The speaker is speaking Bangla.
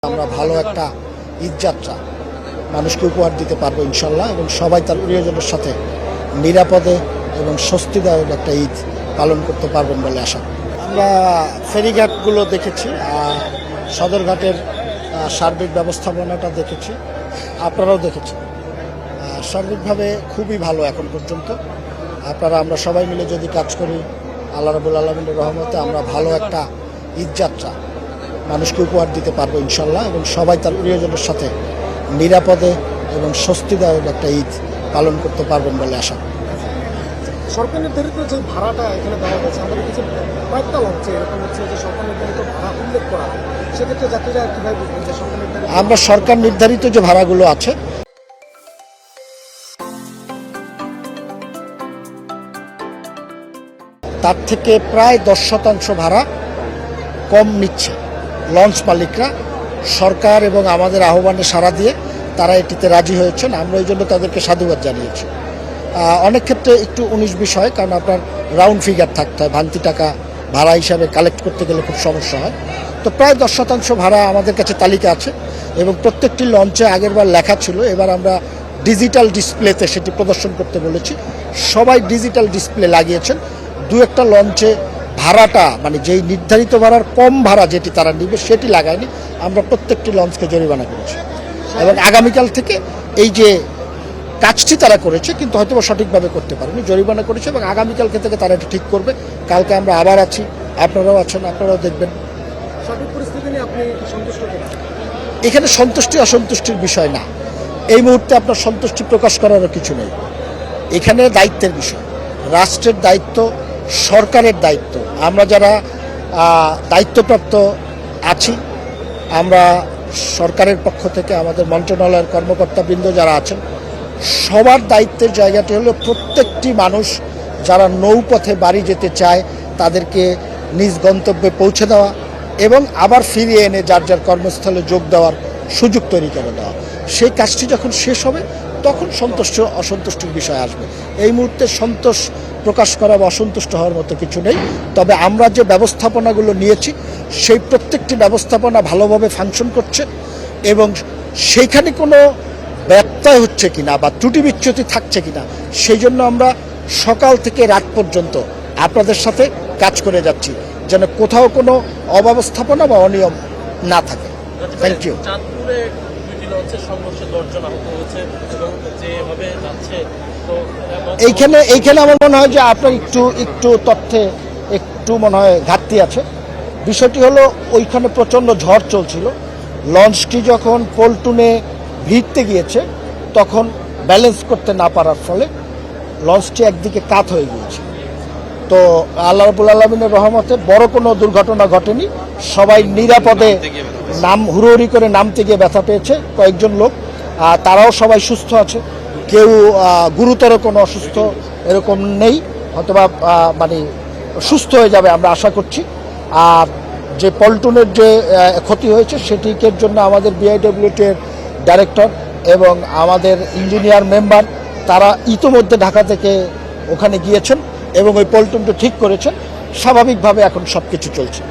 আমরা ভালো একটা ঈদ যাত্রা মানুষকে উপহার দিতে পারবো ইনশাল্লাহ, এবং সবাই তার প্রিয়জনের সাথে নিরাপদে এবং স্বস্তিদায়ক একটা ঈদ পালন করতে পারবেন বলে আশা করি। আমরা ফেরিঘাটগুলো দেখেছি, সদরঘাটের সার্বিক ব্যবস্থাপনাটা দেখেছি, আপনারাও দেখেছেন। সার্বিকভাবে খুবই ভালো এখন পর্যন্ত। আমরা সবাই মিলে যদি কাজ করি, আল্লাহ রাব্বুল আলামিনের রহমতে আমরা ভালো একটা ঈদ যাত্রা মানুষকে উপহার দিতে পারবো ইনশাল্লাহ, এবং সবাই তার প্রিয়জনের সাথে নিরাপদে এবং স্বস্তিদায়ক একটা ঈদ পালন করতে পারবেন বলে আশা করি। সরকার নির্ধারিত যে ভাড়াটা এখানে দেওয়া হয়েছে, আমাদের কিছু কয়েকটা লঞ্চে এরকম হচ্ছে যে সরকার নির্ধারিত ভাড়া উল্লেখ করা হয়, সেক্ষেত্রে যাত্রীরা কীভাবে বুঝবেন যে সরকার নির্ধারিত? আমরা সরকার নির্ধারিত যে ভাড়াগুলো আছে তার থেকে প্রায় 10% ভাড়া কম নিচ্ছে লঞ্চ মালিকরা। সরকার এবং আমাদের আহ্বানে সাড়া দিয়ে তারা এটিতে রাজি হয়েছেন, আমরা এই জন্য তাদেরকে সাধুবাদ জানিয়েছি। অনেক ক্ষেত্রে একটু 19-20 হয়, কারণ আপনার রাউন্ড ফিগার থাকতে হয়, ভাঙতি টাকা ভাড়া হিসাবে কালেক্ট করতে গেলে খুব সমস্যা হয়। তো প্রায় 10% ভাড়া আমাদের কাছে তালিকা আছে, এবং প্রত্যেকটি লঞ্চে আগেরবার লেখা ছিল, এবার আমরা ডিজিটাল ডিসপ্লেতে সেটি প্রদর্শন করতে বলেছি। সবাই ডিজিটাল ডিসপ্লে লাগিয়েছেন। দু একটা লঞ্চে ভাড়াটা মানে যেই নির্ধারিত ভাড়ার কম ভাড়া যেটি তারা নিবে সেটি লাগায়নি। আমরা প্রত্যেকটি লঞ্চকে জরিমানা করেছি, এবং আগামীকাল থেকে এই যে কাজটি তারা করেছে কিন্তু হয়তো সঠিকভাবে করতে পারেনি, জরিমানা করেছে, এবং আগামীকালকে থেকে তারা এটা ঠিক করবে। কালকে আমরা আবার আছি, আপনারাও আছেন, আপনারাও দেখবেন। সঠিক পরিস্থিতি নিয়ে আপনি সন্তুষ্ট কিনা? এখানে সন্তুষ্টি অসন্তুষ্টির বিষয় না, এই মুহূর্তে আপনার সন্তুষ্টি প্রকাশ করারও কিছু নেই। এখানে দায়িত্বের বিষয়, রাষ্ট্রের দায়িত্ব, সরকারের দায়িত্ব। আমরা যারা দায়িত্বপ্রাপ্ত আছি, আমরা সরকারের পক্ষ থেকে আমাদের মন্ত্রণালয়ের কর্মকর্তাবৃন্দ যারা আছেন, সবার দায়িত্বের জায়গাটি হলো প্রত্যেকটি মানুষ যারা নৌপথে বাড়ি যেতে চায় তাদেরকে নিজ গন্তব্যে পৌঁছে দেওয়া, এবং আবার ফিরিয়ে এনে যার যার কর্মস্থলে যোগ দেওয়ার সুযোগ তৈরি করে দেওয়া। সেই কাজটি যখন শেষ হবে তখন সন্তুষ্ট অসন্তুষ্টির বিষয় আসবে। এই মুহূর্তে সন্তোষ প্রকাশ করা বা অসন্তুষ্ট হওয়ার মতো কিছু নেই। তবে আমরা যে ব্যবস্থাপনাগুলো নিয়েছি সেই প্রত্যেকটি ব্যবস্থাপনা ভালোভাবে ফাংশন করছে, এবং সেইখানে কোনো ব্যত্যয় হচ্ছে কিনা বা ত্রুটি বিচ্যুতি থাকছে কিনা সেই জন্য আমরা সকাল থেকে রাত পর্যন্ত আপনাদের সাথে কাজ করে যাচ্ছি, যেন কোথাও কোনো অব্যবস্থাপনা বা অনিয়ম না থাকে। Thank you. এইখানে আমার মনে হয় যে আপনার একটু তথ্যে একটু মনে হয় ঘাটতি আছে। বিষয়টি হলো ওইখানে প্রচণ্ড ঝড় চলছিল, লঞ্চটি যখন পল্টুনে ভিড়তে গিয়েছে তখন ব্যালেন্স করতে না পারার ফলে লঞ্চটি একদিকে কাত হয়ে গিয়েছে। তো আল্লাহ রাব্বুল আলামিনের রহমতে বড় কোনো দুর্ঘটনা ঘটেনি, সবাই নিরাপদে হুড়োহুড়ি করে নামতে গিয়ে ব্যথা পেয়েছে কয়েকজন লোক, তারাও সবাই সুস্থ আছে, কেউ গুরুতর কোনো অসুস্থ এরকম নেই, হয়তোবা মানে সুস্থ হয়ে যাবে আমরা আশা করছি। আর যে পল্টনের যে ক্ষতি হয়েছে সেটির জন্য আমাদের বিআইডব্লিউটি এর ডাইরেক্টর এবং আমাদের ইঞ্জিনিয়ার মেম্বার তারা ইতোমধ্যে ঢাকা থেকে ওখানে গিয়েছেন এবং ওই পল্টনটা ঠিক করেছেন। স্বাভাবিকভাবে এখন সব কিছু চলছে।